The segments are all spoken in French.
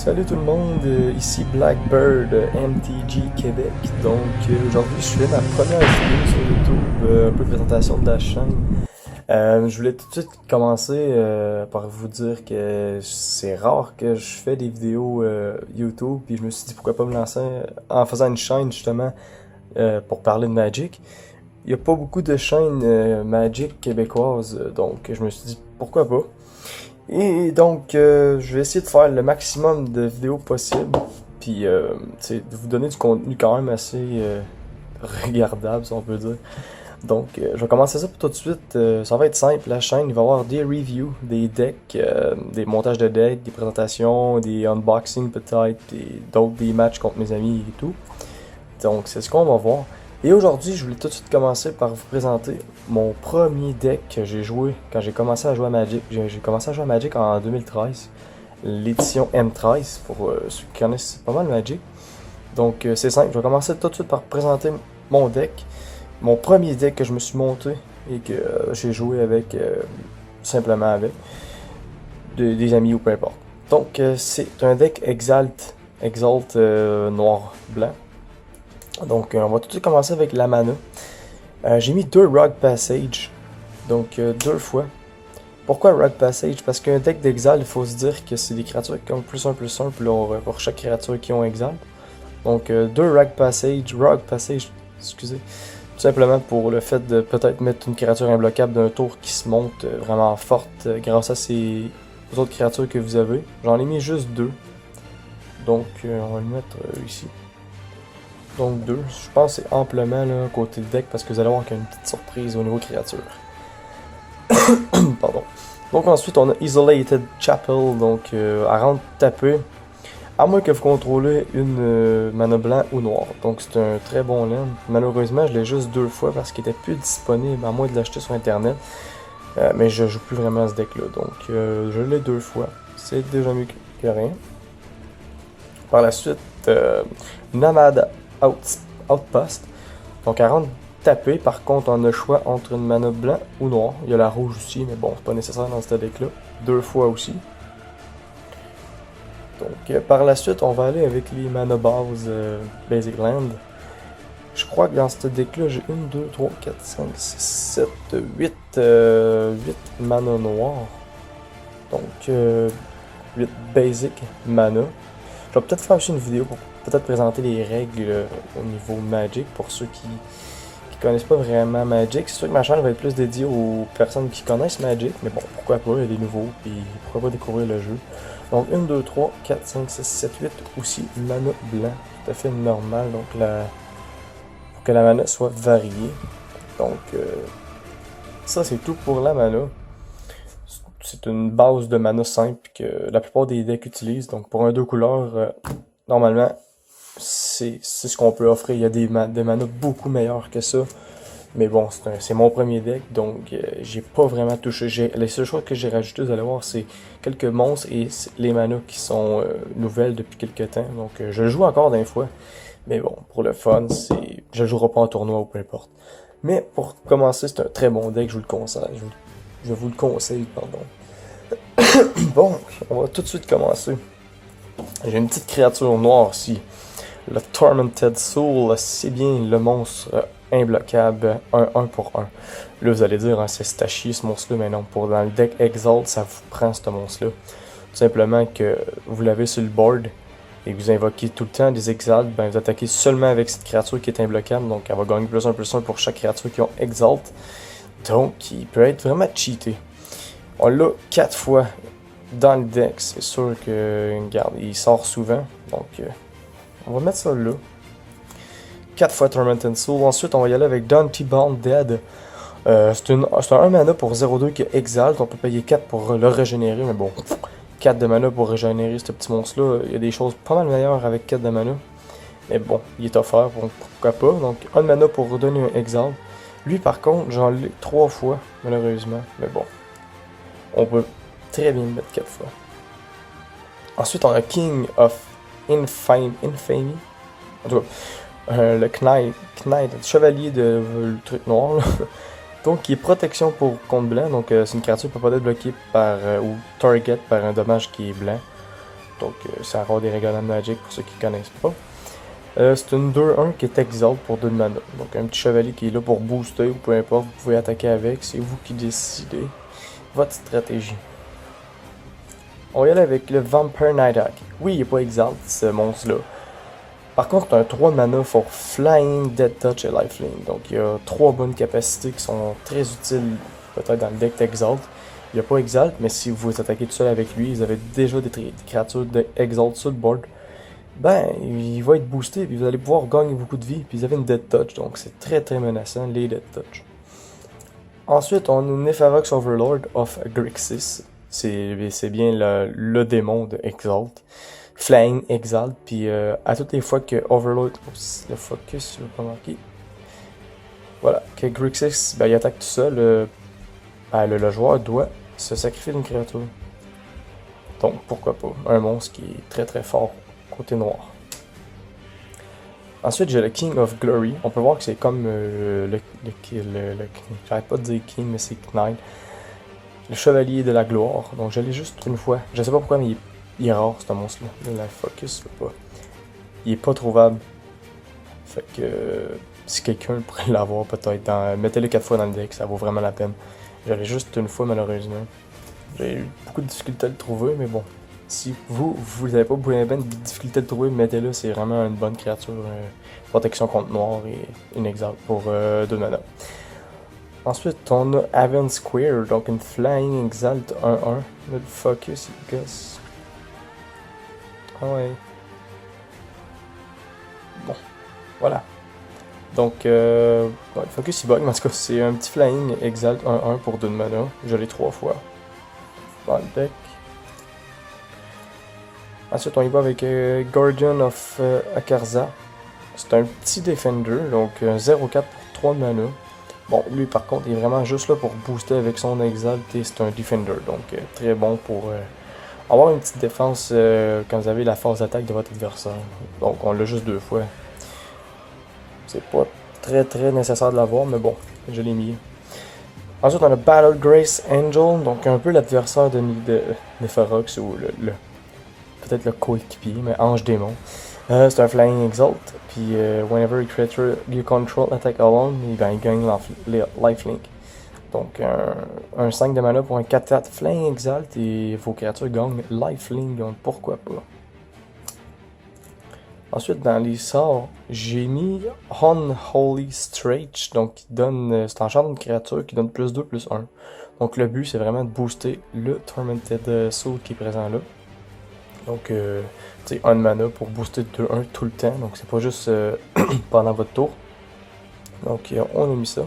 Salut tout le monde, ici Blackbird MTG Québec. Donc aujourd'hui je fais ma première vidéo sur YouTube, un peu de présentation de la chaîne. Je voulais tout de suite commencer par vous dire que c'est rare que je fais des vidéos YouTube, puis je me suis dit pourquoi pas me lancer en faisant une chaîne justement pour parler de Magic. Il n'y a pas beaucoup de chaînes Magic québécoises, donc je me suis dit pourquoi pas. Et donc, je vais essayer de faire le maximum de vidéos possible, puis de vous donner du contenu quand même assez regardable, si on peut dire. Donc, je vais commencer ça pour tout de suite. Ça va être simple, la chaîne, il va y avoir des reviews, des decks, des montages de decks, des présentations, des unboxings peut-être, des matchs contre mes amis et tout. Donc, c'est ce qu'on va voir. Et aujourd'hui, je voulais tout de suite commencer par vous présenter mon premier deck que j'ai joué quand j'ai commencé à jouer à Magic. J'ai commencé à jouer à Magic en 2013, l'édition M13, pour ceux qui connaissent pas mal Magic. Donc c'est simple, je vais commencer tout de suite par présenter mon deck. Mon premier deck que je me suis monté et que j'ai joué avec, simplement avec, des amis ou peu importe. Donc c'est un deck Exalt noir-blanc. Donc on va tout de suite commencer avec la mana. J'ai mis 2 Rogue Passage, donc 2 fois. Pourquoi Rogue Passage? Parce qu'un deck d'Exalt, il faut se dire que c'est des créatures qui ont +1/+1 pour chaque créature qui ont Exalt. Donc 2 Rogue Passage, excusez. Tout simplement pour le fait de peut-être mettre une créature imbloquable d'un tour qui se monte vraiment forte grâce à ces autres créatures que vous avez. J'en ai mis juste 2. Donc on va le mettre ici. Donc 2, je pense que c'est amplement là, côté deck parce que vous allez voir qu'il y a une petite surprise au niveau créature. Pardon. Donc ensuite on a Isolated Chapel, donc à rendre tapé, à moins que vous contrôlez une mana blanc ou noir. Donc c'est un très bon land. Malheureusement je l'ai juste 2 fois parce qu'il était plus disponible, à moins de l'acheter sur internet. Mais je joue plus vraiment à ce deck là, donc je l'ai 2 fois. C'est déjà mieux que rien. Par la suite, Nomad Outpost. Donc à rendre tapé, par contre on a le choix entre une mana blanc ou noir. Il y a la rouge aussi, mais bon, c'est pas nécessaire dans ce deck là. 2 fois aussi. Donc par la suite, on va aller avec les mana base Basic Land. Je crois que dans ce deck là, j'ai 1, 2, 3, 4, 5, 6, 7, 8 mana noirs. Donc 8 basic mana. Je vais peut-être faire aussi une vidéo pour peut-être présenter les règles au niveau Magic pour ceux qui connaissent pas vraiment Magic. C'est sûr que ma chaîne va être plus dédiée aux personnes qui connaissent Magic, mais bon, pourquoi pas, il y a des nouveaux, puis pourquoi pas découvrir le jeu. Donc 1, 2, 3, 4, 5, 6, 7, 8 aussi, mana blanc, tout à fait normal, donc pour que la mana soit variée. Donc ça c'est tout pour la mana. C'est une base de mana simple que la plupart des decks utilisent, donc pour un 2 couleurs, normalement c'est ce qu'on peut offrir. Il y a des mana beaucoup meilleurs que ça. Mais bon, c'est mon premier deck, donc j'ai pas vraiment touché. Les seules choses que j'ai rajoutées, vous allez voir, c'est quelques monstres et les manas qui sont nouvelles depuis quelques temps. Donc je le joue encore d'un fois. Mais bon, pour le fun, je le jouerai pas en tournoi ou peu importe. Mais pour commencer, c'est un très bon deck, je vous le conseille. Je vous le conseille, pardon. Bon, on va tout de suite commencer. J'ai une petite créature noire ici. Le Tormented Soul, c'est bien le monstre imbloquable 1 pour 1. Là, vous allez dire, hein, c'est staché ce monstre-là, mais non. Dans le deck Exalt, ça vous prend ce monstre-là. Tout simplement que vous l'avez sur le board et que vous invoquez tout le temps des Exalt, ben vous attaquez seulement avec cette créature qui est imbloquable. Donc, elle va gagner +1/+1 pour chaque créature qui ont Exalt. Donc, il peut être vraiment cheaté. On l'a 4 fois dans le deck, c'est sûr que, regarde, il sort souvent. Donc, on va mettre ça là. 4 fois Tormented Soul. Ensuite, on va y aller avec Dante Bound Dead. C'est un 1 mana pour 0/2 qui exalte. On peut payer 4 pour le régénérer, mais bon, 4 de mana pour régénérer ce petit monstre-là. Il y a des choses pas mal meilleures avec 4 de mana. Mais bon, il est offert, donc pourquoi pas. Donc, 1 mana pour redonner un exalt. Lui, par contre, j'en l'ai 3 fois, malheureusement. Mais bon, on peut très bien le mettre 4 fois. Ensuite, on a King of Infamy. En tout cas, le Knight, chevalier de le truc noir. Là. Donc, il est protection pour contre blanc. Donc, c'est une créature qui peut pas être bloquée par ou target par un dommage qui est blanc. Donc c'est encore des règles de Magic pour ceux qui connaissent pas. C'est une 2-1 qui est exalt pour 2 de mana. Donc un petit chevalier qui est là pour booster ou peu importe, vous pouvez attaquer avec, c'est vous qui décidez votre stratégie. On va y aller avec le Vampire Nighthawk. Oui, il n'est pas exalt ce monstre-là. Par contre, un 3 de mana pour Flying, Dead Touch et Lifelink. Donc il y a 3 bonnes capacités qui sont très utiles peut-être dans le deck d'exalt. Il n'y a pas exalt, mais si vous attaquez tout seul avec lui, vous avez déjà des créatures d'exalt sur le board. Ben, il va être boosté, puis vous allez pouvoir gagner beaucoup de vie, puis vous avez une Dead Touch, donc c'est très très menaçant, les Dead Touch. Ensuite, on a Nefarox Overlord of Grixis, c'est bien le démon de Exalt, Flying Exalt, puis à toutes les fois que Overlord, oups, le focus, je vais pas marquer, voilà, que Grixis, ben, il attaque tout seul, le joueur doit se sacrifier d'une créature. Donc pourquoi pas, un monstre qui est très très fort côté noir. Ensuite, j'ai le King of Glory. On peut voir que c'est comme j'arrête pas de dire King, mais c'est Knight. Le Chevalier de la Gloire. Donc, je l'ai juste une fois. Je sais pas pourquoi, mais il est rare, ce monstre-là. La focus, pas. Il est pas trouvable. Fait que si quelqu'un pourrait l'avoir, peut-être, mettez-le 4 fois dans le deck, ça vaut vraiment la peine. Je l'ai juste une fois, malheureusement. J'ai eu beaucoup de difficultés à le trouver, mais bon. Si vous n'avez pas beaucoup de difficulté à le trouver, mettez-le, c'est vraiment une bonne créature. Protection contre noir et une exalt pour 2 mana. Ensuite, on a Aven Square, donc une Flying Exalt 1-1. Le focus, il gosse. Ah ouais. Bon, voilà. Donc, le focus il bug, mais en tout cas, c'est un petit Flying Exalt 1-1 pour 2 mana. Je l'ai 3 fois dans le deck. Ensuite, on y va avec Guardian of Akarza. C'est un petit Defender, donc 0-4 pour 3 mana. Bon, lui par contre, il est vraiment juste là pour booster avec son Exalt et c'est un Defender, donc très bon pour avoir une petite défense quand vous avez la phase d'attaque de votre adversaire. Donc on l'a juste 2 fois. C'est pas très très nécessaire de l'avoir, mais bon, je l'ai mis. Ensuite, on a Battle Grace Angel, donc un peu l'adversaire de Nefarox ou peut-être le coéquipier, mais Ange Démon. C'est un Flying Exalt, puis whenever a creature you control attack alone, il gagne Lifelink. Donc un 5 de mana pour un 4-4 Flying Exalt et vos créatures gagnent Lifelink, donc pourquoi pas. Ensuite, dans les sorts, j'ai mis Unholy Stretch, donc qui donne, c'est un champ d'une créature qui donne +2, +1. Donc le but, c'est vraiment de booster le Tormented Soul qui est présent là. Donc, tu sais, 1 mana pour booster 2-1 tout le temps. Donc, c'est pas juste pendant votre tour. Donc, on a mis ça.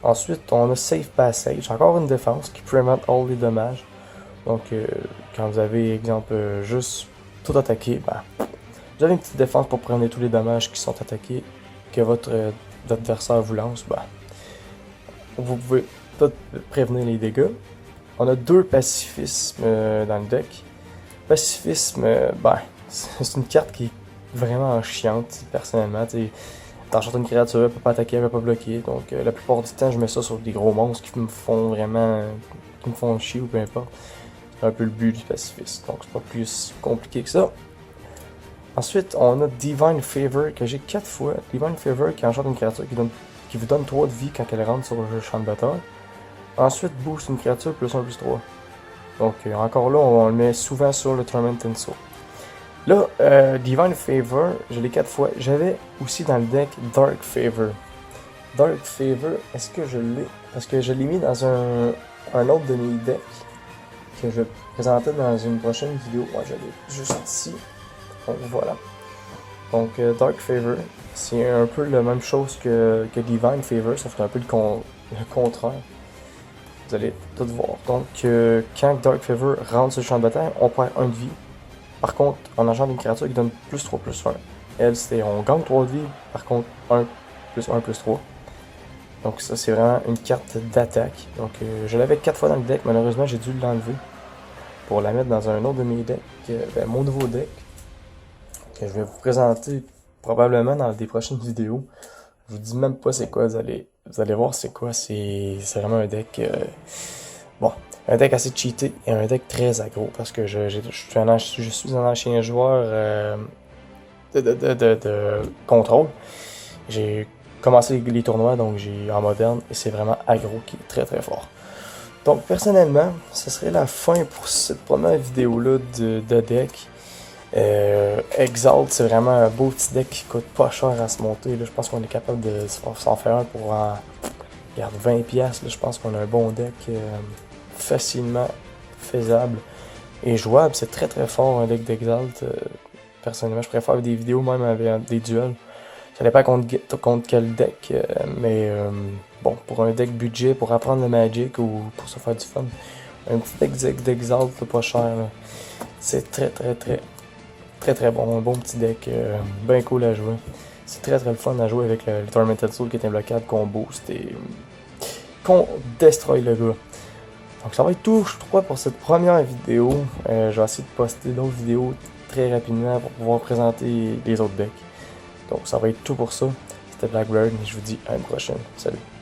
Ensuite, on a Safe Passage. Encore une défense qui prevent all les dommages. Donc, quand vous avez, exemple, juste tout attaqué, ben, vous avez une petite défense pour prendre tous les dommages qui sont attaqués que votre adversaire vous lance. Ben, vous pouvez tout prévenir les dégâts. On a 2 pacifismes dans le deck. Pacifisme, ben, c'est une carte qui est vraiment chiante, personnellement. T'enchantes une créature, elle peut pas attaquer, elle peut pas bloquer. Donc, la plupart du temps, je mets ça sur des gros monstres qui me font vraiment. Qui me font chier ou peu importe. C'est un peu le but du pacifisme. Donc, c'est pas plus compliqué que ça. Ensuite, on a Divine Favor que j'ai 4 fois. Divine Favor qui enchante une créature qui vous donne 3 de vie quand elle rentre sur le champ de bataille. Ensuite, boost une créature +1/+3. Donc, encore là, on le met souvent sur le Tormented Soul. Là, Divine Favor, je l'ai 4 fois. J'avais aussi dans le deck Dark Favor. Dark Favor, est-ce que je l'ai? Parce que je l'ai mis dans un autre de mes decks que je vais présenter dans une prochaine vidéo. Moi, je l'ai juste ici. Donc, voilà. Donc, Dark Favor, c'est un peu la même chose que Divine Favor, sauf un peu le contraire. Vous allez tout voir. Donc, quand Dark Favor rentre sur le champ de bataille, on perd 1 de vie. Par contre, on enchante une créature qui donne +3, +1. Elle, c'est on gagne 3 de vie. Par contre, 1, +1, +3. Donc, ça, c'est vraiment une carte d'attaque. Donc, je l'avais 4 fois dans le deck. Malheureusement, j'ai dû l'enlever pour la mettre dans un autre de mes decks. Mon nouveau deck, que je vais vous présenter probablement dans des prochaines vidéos. Je vous dis même pas c'est quoi, vous allez voir c'est quoi, c'est vraiment un deck Bon, un deck assez cheaté et un deck très aggro parce que je suis un ancien joueur de contrôle. J'ai commencé les tournois donc j'ai en moderne et c'est vraiment aggro qui est très très fort. Donc personnellement, ce serait la fin pour cette première vidéo là de deck. Exalt, c'est vraiment un beau petit deck qui coûte pas cher à se monter. Là. Je pense qu'on est capable de s'en faire un pour en regarde, 20$. Là. Je pense qu'on a un bon deck facilement faisable et jouable. C'est très très fort un deck d'Exalt. Personnellement, je préfère des vidéos même avec des duels. Ça dépend contre quel deck, mais bon, pour un deck budget, pour apprendre le Magic ou pour se faire du fun, un petit deck d'Exalt pas cher, c'est très bon, un bon petit deck, bien cool à jouer. C'est très le fun à jouer avec le Tormented Soul qui est imbloquable, qu'on boost et qu'on destroy le gars. Donc ça va être tout, je crois, pour cette première vidéo. Je vais essayer de poster d'autres vidéos très rapidement pour pouvoir présenter les autres decks. Donc ça va être tout pour ça. C'était Blackbird et je vous dis à une prochaine. Salut!